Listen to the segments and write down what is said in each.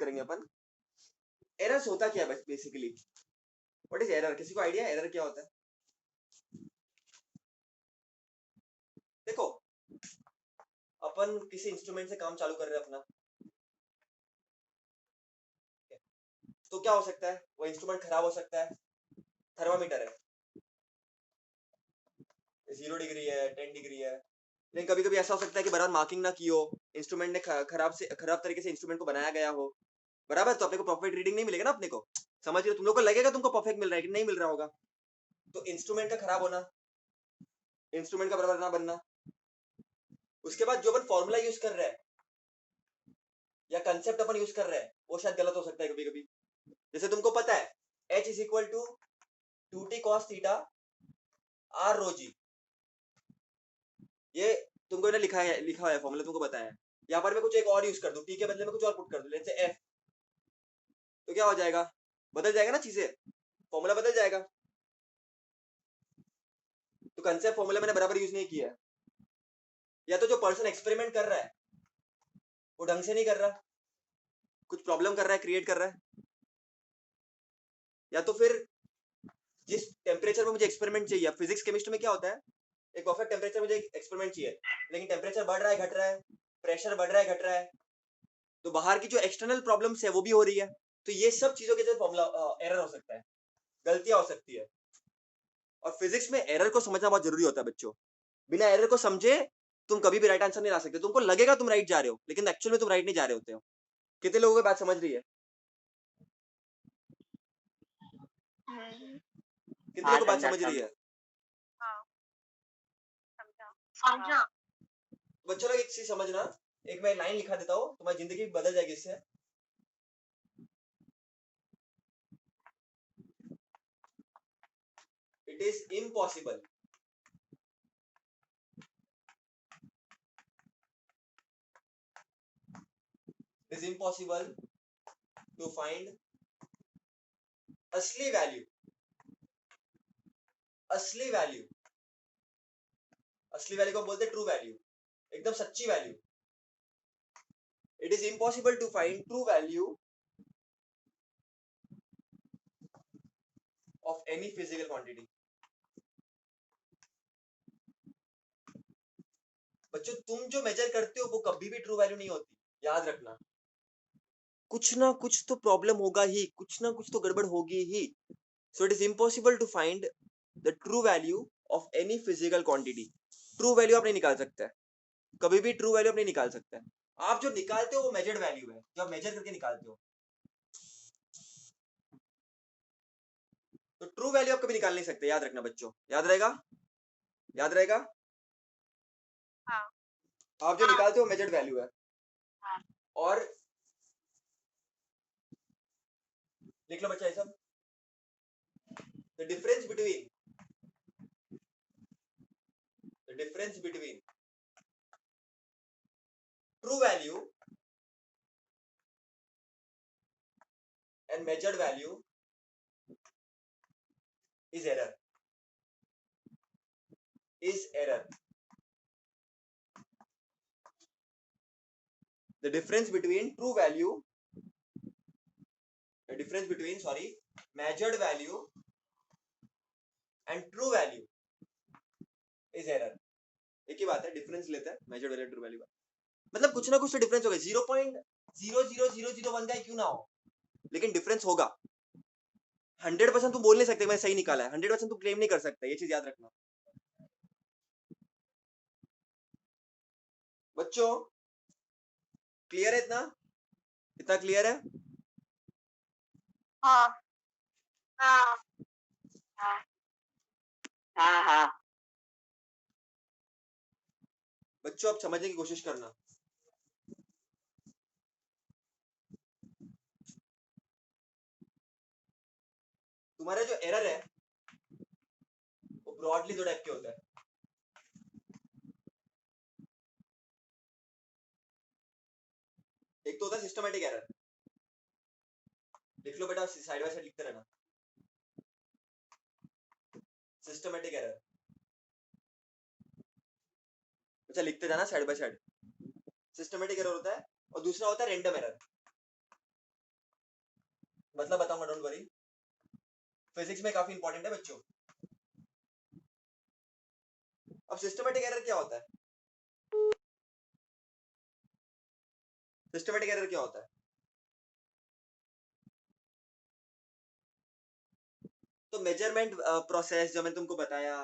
करेंगे अपन। एरर्स होता क्या है बेसिकली, व्हाट इज एरर? किसी को आइडिया एरर क्या होता है? देखो, अपन किसी इंस्ट्रूमेंट से काम चालू कर रहे हैं अपना, तो क्या हो सकता है? वो इंस्ट्रूमेंट खराब हो सकता है। थर्मामीटर है, 0 डिग्री है, 10 डिग्री है, लेकिन कभी कभी ऐसा हो सकता है कि बराबर मार्किंग ना की हो, इंस्ट्रूमेंट ने खराब तरीके से इंस्ट्रूमेंट को बनाया गया हो, बराबर, तो अपने को परफेक्ट रीडिंग नहीं मिलेगा ना अपने को। समझ रहे हो? तुम लोग को लगेगा तुमको परफेक्ट मिल रहा है कि नहीं मिल रहा होगा। तो इंस्ट्रूमेंट का खराब होना, इंस्ट्रूमेंट का बराबर ना बनना, उसके बाद जो अपन फॉर्मूला यूज कर रहे हैं या कंसेप्ट अपन यूज कर रहे हैं वो शायद गलत हो सकता है कभी कभी। जैसे तुमको पता है H is equal to 2t cos theta r rho g, ये तुमको ना लिखा हुआ है फॉर्मूला, तुमको बताया है। यहाँ पर मैं कुछ एक और यूज कर दूं, टी के बदले में कुछ और पुट कर दूं, लेट्स से f, तो क्या हो जाएगा? बदल जाएगा ना चीजें, फॉर्मूला बदल जाएगा। तो कंसेप्ट फॉर्मूला मैंने बराबर यूज नहीं किया है, या तो जो पर्सन एक्सपेरिमेंट कर रहा है वो ढंग से नहीं कर रहा, कुछ प्रॉब्लम कर रहा है, क्रिएट कर रहा है, या तो फिर जिस टेम्परेचर में मुझे एक्सपेरिमेंट चाहिए, फिजिक्स केमिस्ट्री में क्या होता है, एक परफेक्ट टेम्परेचर मुझे एक्सपेरिमेंट चाहिए, लेकिन टेम्परेचर बढ़ रहा है घट रहा है, प्रेशर बढ़ रहा है घट रहा है, तो बाहर की जो एक्सटर्नल प्रॉब्लम्स है वो भी हो रही है। तो ये सब चीजों के जरिए फॉर्मूला एरर हो सकता है, गलतियां हो सकती है। और फिजिक्स में एरर को समझना बहुत जरूरी होता है बच्चों। बिना एरर को समझे तुम कभी भी राइट आंसर नहीं ला सकते। तुमको लगेगा तुम राइट जा रहे हो, लेकिन एक्चुअल में तुम राइट नहीं जा रहे होते हो। कितने लोगों की बात समझ रही है? कितने लोगों की बात समझ रही है? समझा। बच्चों लोग एक चीज समझना, एक मैं लाइन लिखा देता हूँ, तुम्हारी जिंदगी बदल जाएगी इससे। It is impossible to find असली वैल्यू, असली वैल्यू, असली वैल्यू को बोलते हैं ट्रू वैल्यू, एकदम सच्ची value. It is impossible to find true value of any physical quantity. बच्चों, तुम जो मेजर करते हो वो कभी भी ट्रू वैल्यू नहीं होती, याद रखना। कुछ ना कुछ तो प्रॉब्लम होगा ही, कुछ ना कुछ तो गड़बड़ होगी ही। So it is impossible to find the true value of any physical quantity. True value आप नहीं निकाल सकते, कभी भी ट्रू वैल्यू आप नहीं निकाल सकते। आप जो निकालते हो वो मेजर्ड वैल्यू है, जो आप मेजर करके निकालते हो। तो ट्रू वैल्यू आप कभी निकाल नहीं सकते, याद रखना बच्चों, याद रहेगा, याद रहेगा। हाँ। आप जो निकालते हो मेजर्ड वैल्यू है। और लिख लो बच्चा ये सब, the difference between true value and measured value is error, is error. The difference between true value, the difference between, sorry, measured value and true value is error. एक ही बात है, डिफरेंस लेते हैं मेजर्ड वैल्यू ट्रू वैल्यू का, मतलब कुछ ना कुछ तो डिफरेंस होगा, 0.00001 का क्यों ना हो, लेकिन डिफरेंस होगा। 100% तुम बोल नहीं सकते मैं सही निकाला है, 100% तुम क्लेम नहीं कर सकते, ये चीज याद रखना बच्चों। क्लियर है इतना? इतना क्लियर है? हाँ हाँ हाँ हाँ हाँ। बच्चों आप समझने की कोशिश करना। तुम्हारा जो एरर है वो ब्रॉडली दो टाइप के होता है। एक तो होता है सिस्टमैटिक एरर, लिख लो बेटा, साइड बाय साइड लिखते रहना। सिस्टमैटिक एरर, अच्छा लिखते जाना side by side. Systematic error होता है, और दूसरा होता है रैंडम एरर। मतलब बताऊंगा, डोंट वरी। फिजिक्स में काफी इंपॉर्टेंट है बच्चों। अब सिस्टमेटिक एरर क्या होता है? सिस्टमेटिक एरर क्या होता है? तो मेजरमेंट प्रोसेस जो मैंने तुमको बताया,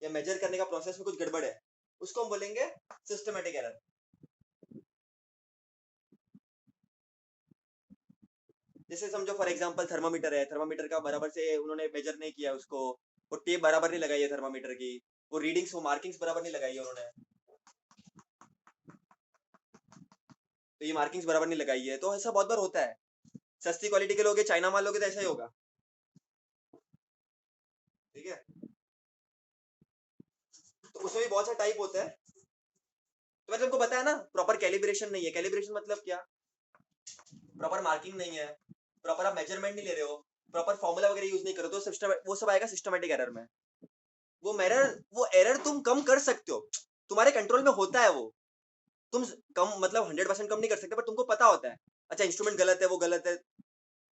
या मेजर करने का प्रोसेस में कुछ गड़बड़ है, उसको हम बोलेंगे सिस्टमेटिक एरर। जैसे समझो फॉर एग्जांपल थर्मामीटर है, थर्मामीटर का बराबर से उन्होंने मेजर नहीं किया उसको, वो टेप बराबर नहीं लगाई है थर्मामीटर की, वो रीडिंग्स, वो मार्किंग्स बराबर नहीं लगाई है उन्होंने, तो ये मार्किंग्स बराबर नहीं लगाई है, तो ऐसा बहुत बार होता है। सस्ती क्वालिटी के लोगे, चाइना माल लोगे तो ऐसा ही होगा। ठीक है, तो उसमें भी बहुत सा टाइप होता है। तो मैंने तुमको बताया ना, प्रॉपर कैलिब्रेशन नहीं है। कैलिब्रेशन मतलब क्या? प्रॉपर मार्किंग नहीं है, प्रॉपर आप मेजरमेंट नहीं ले रहे हो, प्रॉपर फॉर्मूला वगैरह यूज नहीं करो, तो सिस्टम वो सब आएगा सिस्टमेटिक एरर में। वो एरर तुम कम कर सकते हो, तुम्हारे कंट्रोल में होता है वो। तुम कम मतलब 100% कम नहीं कर सकते, पर तुमको पता होता है अच्छा इंस्ट्रूमेंट गलत है, वो गलत है,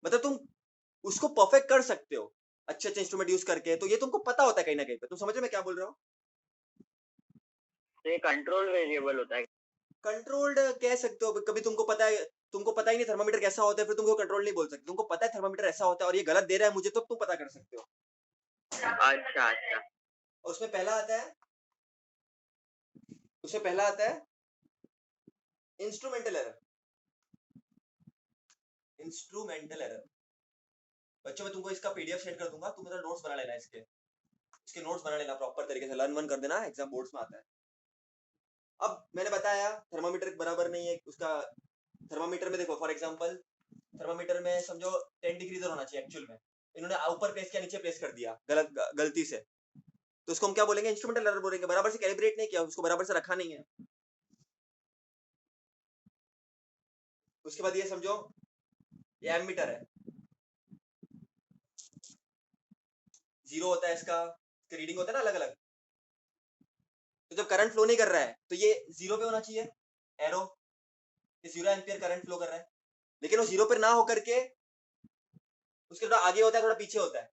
मतलब तुम उसको परफेक्ट कर सकते हो अच्छे अच्छे इंस्ट्रूमेंट यूज करके, तो ये तुमको पता होता है कहीं ना कहीं पे। तुम समझ रहे हो मैं क्या बोल रहा हूँ? तो ये कंट्रोल वेरिएबल होता है। कंट्रोल्ड कह सकते हो, कभी तुमको पता ही नहीं थर्मामीटर कैसा होता है, फिर तुमको कंट्रोल नहीं बोल सकते। तुमको पता है थर्मामीटर ऐसा होता है और ये गलत दे रहा है मुझे, तो तुम पता कर सकते हो। अच्छा अच्छा। और उसमें पहला आता है इंस्ट्रूमेंटल एरर। इंस्ट्रूमेंटल एरर बच्चों, मैं तुमको इसका पीडीएफ शेयर कर दूंगा, तुम मेरा नोट्स बना लेना, इसके नोट्स बना लेना प्रॉपर तरीके से, लर्न वन कर देना, एग्जाम बोर्ड्स में आता है। अब मैंने बताया थर्मामीटर बराबर नहीं है उसका। थर्मामीटर में देखो फॉर एग्जांपल, थर्मामीटर में समझो 10 डिग्री इधर होना चाहिए, एक्चुअल में इन्होंने ऊपर प्लेस किया, नीचे प्लेस कर दिया गलती से, तो उसको हम क्या बोलेंगे? इंस्ट्रूमेंटल एरर बोलेंगे। बराबर से कैलिब्रेट नहीं किया, उसको बराबर से रखा नहीं है। उसके बाद ये समझो, ये एमीटर है, जीरो होता है इसका रीडिंग होता है ना अलग अलग। तो जब करंट फ्लो नहीं कर रहा है तो ये जीरो पे होना चाहिए एरो, ये 0 एम्पियर करंट फ्लो कर रहा है, लेकिन वो जीरो पे ना होकर के उसके थोड़ा आगे होता है, थोड़ा पीछे होता है,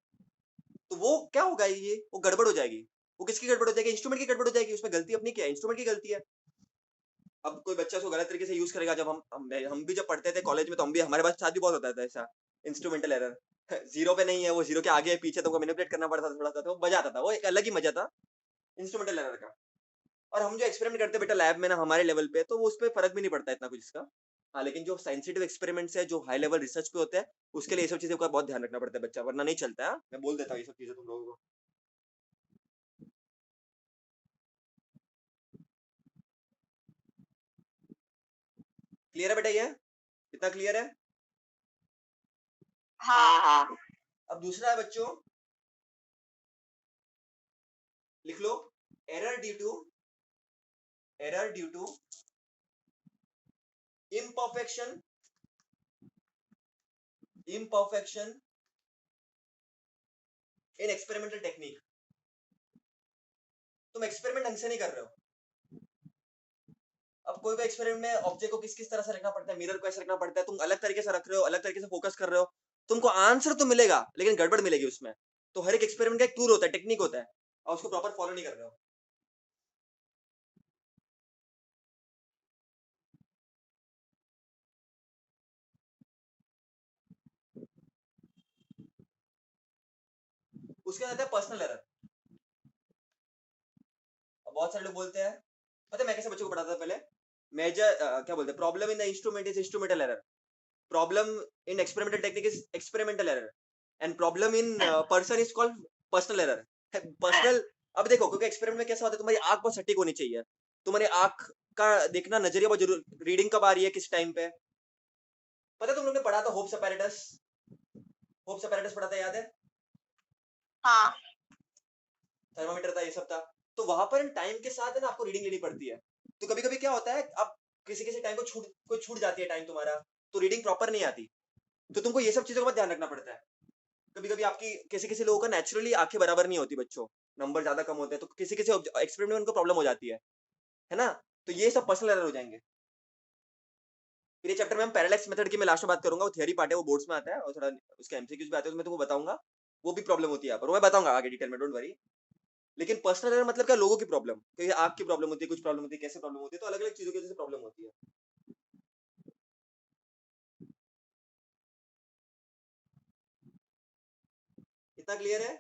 तो वो क्या होगा? ये वो गड़बड़ हो जाएगी। वो किसकी गड़बड़ हो जाएगी? इंस्ट्रूमेंट की गड़बड़ हो जाएगी। उसमें गलती अपनी क्या है? इंस्ट्रूमेंट की गलती है। अब कोई बच्चा उसको गलत तरीके से यूज करेगा, जब हम भी जब पढ़ते थे कॉलेज में, तो हम भी, हमारे पास साथ भी बहुत होता था ऐसा इंस्ट्रूमेंटल एरर। जीरो पे नहीं है वो, जीरो के आगे पीछे तुमको मैनिपुलेट करना पड़ता था थोड़ा सा, तो मजा आता था, वो एक अलग ही मजा था इंस्ट्रूमेंटल एरर का। और हम जो एक्सपेरिमेंट करते बेटा लैब में ना हमारे लेवल पे, तो वो उस पर फर्क भी नहीं पड़ता इतना कुछ इसका। हाँ, लेकिन जो सेंसिटिव एक्सपेरिमेंट्स है, जो हाई लेवल रिसर्च पे होते हैं, उसके लिए ये सब चीजों का बहुत ध्यान रखना पड़ता है बच्चा, वरना नहीं चलता है। हाँ? मैं बोल देता हूँ ये सब चीजें तुम लोगों को। क्लियर है बेटा? ये इतना क्लियर है? हाँ हाँ। अब दूसरा है बच्चों, लिख लो, error due to imperfection in experimental technique. तुम एक्सपेरिमेंट ढंग से नहीं कर रहे हो। अब कोई भी एक्सपेरिमेंट में ऑब्जेक्ट को किस किस तरह से रखना पड़ता है, मिरर को ऐसे रखना पड़ता है, तुम अलग तरीके से रख रहे हो, अलग तरीके से फोकस कर रहे हो, तुमको आंसर तो मिलेगा लेकिन गड़बड़ मिलेगी उसमें। तो हर एक एक्सपेरिमेंट का एक टूल होता है, टेक्निक होता है, और उसको प्रॉपर फॉलो नहीं कर रहे हो। उसके बाद आता है पर्सनल एरर। बहुत सारे लोग बोलते हैं, पता है मैं कैसे बच्चों को पढ़ाता था पहले? मेजर क्या बोलते हैं, problem in the instrument is instrumental error, problem in experimental technique is experimental error, and problem in person is called personal error. Personal, अब देखो क्योंकि एक्सपेरिमेंट में कैसा होता है, तुम्हारी आंख बहुत सटीक होनी चाहिए, तुम्हारी आंख का देखना, नजरिया बहुत जरूर, रीडिंग कब आ रही है किस टाइम पे। पता है तुम लोग ने पढ़ा था होप्स अपैरेटस पढ़ा था, याद है? हाँ थर्मामीटर था, ये सब था। तो वहां पर टाइम के साथ है ना आपको रीडिंग लेनी पड़ती है। तो कभी कभी क्या होता है, अब किसी किसी टाइम को छूट जाती है टाइम तुम्हारा, तो रीडिंग प्रॉपर नहीं आती, तो तुमको ये सब चीजों का ध्यान रखना पड़ता है। कभी कभी आपकी किसी किसी लोगों का नेचुरली आंखें बराबर नहीं होती बच्चों, नंबर ज्यादा कम होते हैं, तो किसी किसी एक्सपेरिमेंट में उनको प्रॉब्लम हो जाती है ना? तो ये सब पर्सनल एरर हो जाएंगे। फिर ये चैप्टर में हम पैरेलैक्स मेथड की मैं लास्ट में बात करूंगा, वो थियरी पार्ट है, वो बोर्ड्स में आता है और थोड़ा उसके एमसीक्यूज भी आते हैं, तो मैं तुमको बताऊंगा वो भी प्रॉब्लम होती है यहाँ पर, वो मैं बताऊंगा आगे डिटेल में, डोंट वरी। लेकिन पर्सनल एरर मतलब क्या, लोगों की प्रॉब्लम, क्योंकि आग की प्रॉब्लम होती है, कुछ प्रॉब्लम होती है, कैसे प्रॉब्लम होती है, तो अलग अलग चीजों की वजह से प्रॉब्लम होती है। इतना क्लियर है?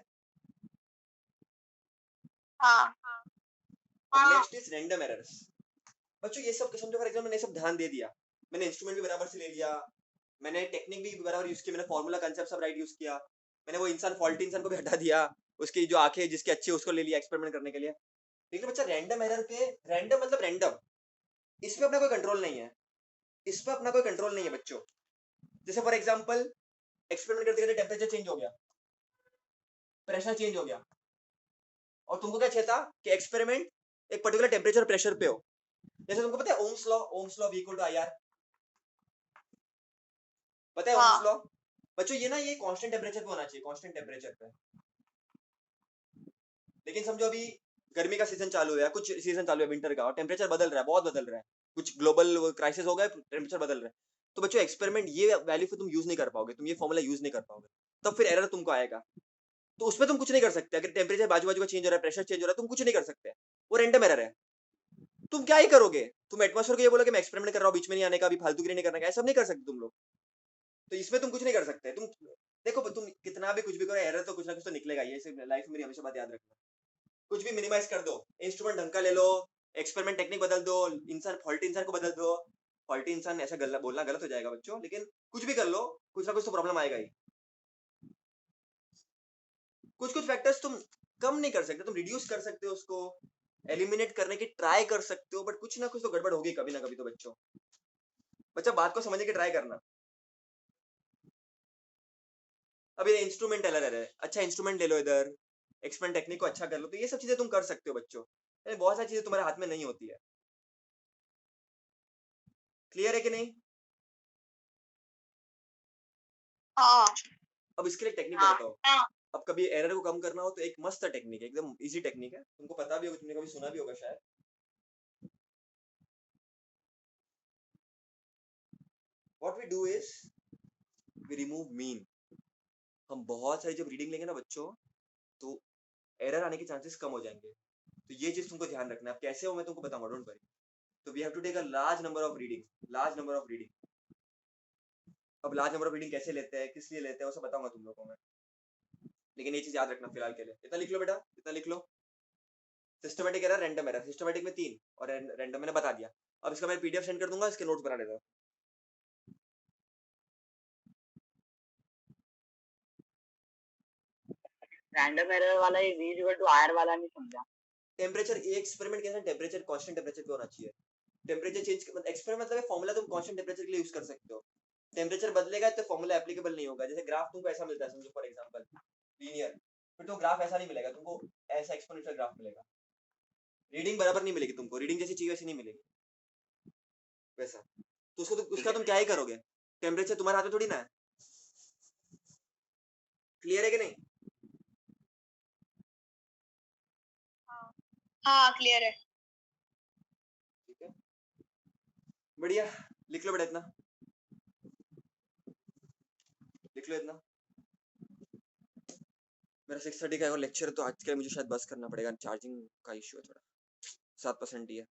हाँ अब नेक्स्ट इज रैंडम एरर्स। बच्चों ये सब समझो, फॉर एग्जांपल मैंने सब ध्यान दे दिया, मैंने इंस्ट्रूमेंट भी बराबर से ले लिया, मैंने टेक्निक भी बराबर यूज की, मैंने फॉर्मूला कंसेप्ट सब राइट यूज किया, मैंने वो इंसान फॉल्टी इंसान को भी हटा दिया, उसकी जो आंखें जिसकी अच्छी है उसको ले लिया एक्सपेरिमेंट करने के लिए। लेकिन बच्चा रैंडम एरर पे, रैंडम मतलब रैंडम, इसमें अपना कोई कंट्रोल नहीं है, इसमें अपना कोई कंट्रोल नहीं है बच्चों। जैसे फॉर एग्जांपल एक्सपेरिमेंट करते करते टेम्परेचर चेंज हो गया, प्रेशर चेंज हो गया, और तुमको क्या चाहिए था कि एक्सपेरिमेंट एक पर्टिकुलर टेम्परेचर प्रेशर पे हो। जैसे तुमको पता है Ohm's law equal to IR, पता है ओम्स हाँ लॉ? बच्चों ये ना, ये कांस्टेंट टेम्परेचर पे होना चाहिए, कांस्टेंट टेम्परेचर पे। लेकिन समझो अभी गर्मी का सीजन चालू है, कुछ सीजन चालू है विंटर का, और टेम्परेचर बदल रहा है, बहुत बदल रहा है, कुछ ग्लोबल क्राइसिस हो गया, टेम्परेचर बदल रहा है, तो बच्चों एक्सपेरिमेंट ये वैल्यू फिर तुम यूज नहीं कर पाओगे, तुम ये फॉर्मूला यूज नहीं कर पाओगे, तब फिर एरर तुमको आएगा। तो उसमें तुम कुछ नहीं कर सकते, अगर टेम्परेचर बाजू बाजू का चेंज हो रहा है, प्रेशर चेंज हो रहा है, तुम कुछ नहीं कर सकते, वो रैंडम एरर है। तुम क्या ही करोगे, तुम एटमॉस्फेयर को ये बोलोगे मैं एक्सपेरिमेंट कर रहा हूँ, बीच में नहीं आने का, अभी फालतू नहीं करने का, ऐसा नहीं कर सकते तुम लोग। तो इसमें तुम कुछ नहीं कर सकते, तुम देखो तुम कितना भी कुछ भी करो, एरर तो कुछ ना कुछ तो निकलेगा, ये लाइफ में मेरी हमेशा बात याद रखना। कुछ भी मिनिमाइज कर दो, इंस्ट्रूमेंट ढंग का ले लो, एक्सपेरिमेंट टेक्निक बदल दो, इंसान फॉल्टी इंसान को बदल दो, फॉल्टी इंसान ऐसा गलत बोलना गलत हो जाएगा बच्चों, लेकिन कुछ भी कर लो, कुछ ना कुछ तो प्रॉब्लम आएगा ही। कुछ कुछ फैक्टर्स तुम कम नहीं कर सकते, तुम रिड्यूस कर सकते हो उसको, एलिमिनेट करने की ट्राई कर सकते हो, बट कुछ ना कुछ तो गड़बड़ होगी कभी ना कभी तो बच्चों। बच्चा बात को समझने की ट्राई करना। अब ये इंस्ट्रूमेंट एरर है, अच्छा इंस्ट्रूमेंट ले लो इधर, एक्सपेरिमेंट टेक्निक को अच्छा कर लो, तो ये सब चीजें तुम कर सकते हो बच्चों, बहुत सारी चीजें तुम्हारे हाथ में नहीं होती है। क्लियर है कि नहीं? हाँ अब इसके लिए टेक्निक हाँ बताता हूँ। अब कभी एरर को कम करना हो तो एक मस्त टेक्निक है, एकदम इजी टेक्निक है, तुमको पता भी होगा, तुमने कभी सुना भी होगा शायद। What we do is we remove mean. हम बहुत सारी जब रीडिंग लेंगे ना बच्चों, तो एरर आने के चांसेस कम हो जाएंगे, तो ये चीज तुमको ध्यान रखना है। अब कैसे हो मैं तुमको बताऊंगा, डोंट वरी। तो we have to take a large number of reading, large number of reading. अब लार्ज नंबर ऑफ रीडिंग कैसे लेते हैं, किस लिए लेते हैं, वो सब बताऊंगा तुम लोगों को मैं, लेकिन ये चीज याद रखना फिलहाल के लिए, इतना लिख लो बेटा, इतना लिख लो। Systematic error, random error, systematic में 3 और रैंडम मैंने बता दिया। अब इसका मैं पीडीएफ सेंड कर दूंगा, इसके नोट्स बना लेता। रैंडम एरर वाला ये v इक्वल टू आर वाला नहीं समझा। टेम्परेचर, ये एक्सपेरिमेंट कैसा, टेम्परेचर कांस्टेंट टेम्परेचर पे होना चाहिए। टेम्परेचर चेंज एक्सपेरिमेंट मतलब फॉर्मूला तुम कांस्टेंट टेम्परेचर के लिए यूज कर सकते हो, टेम्परेचर बदलेगा तो फॉर्मूला एप्लीकेबल नहीं होगा। जैसे ग्राफ तुमको ऐसा मिलता है समझो फॉर एग्जांपल लीनियर, फिर तो ग्राफ ऐसा नहीं मिलेगा तुमको, ऐसा एक्सपोनेंशियल ग्राफ मिलेगा, रीडिंग बराबर नहीं मिलेगी तुमको, रीडिंग जैसी चाहिए वैसी नहीं मिलेगी वैसा। तो उसको ठीक उसका है। तुम क्या ही करोगे, टेम्परेचर तुम्हारे हाथ में थोड़ी ना है। क्लियर है कि नहीं? हाँ क्लियर है। ठीक है, बढ़िया। लिख लो बेटा इतना, लिख लो इतना। मेरा 6:30 का लेक्चर, तो आज के लिए मुझे शायद बस करना पड़ेगा, चार्जिंग का इशू है थोड़ा, 7% ही है।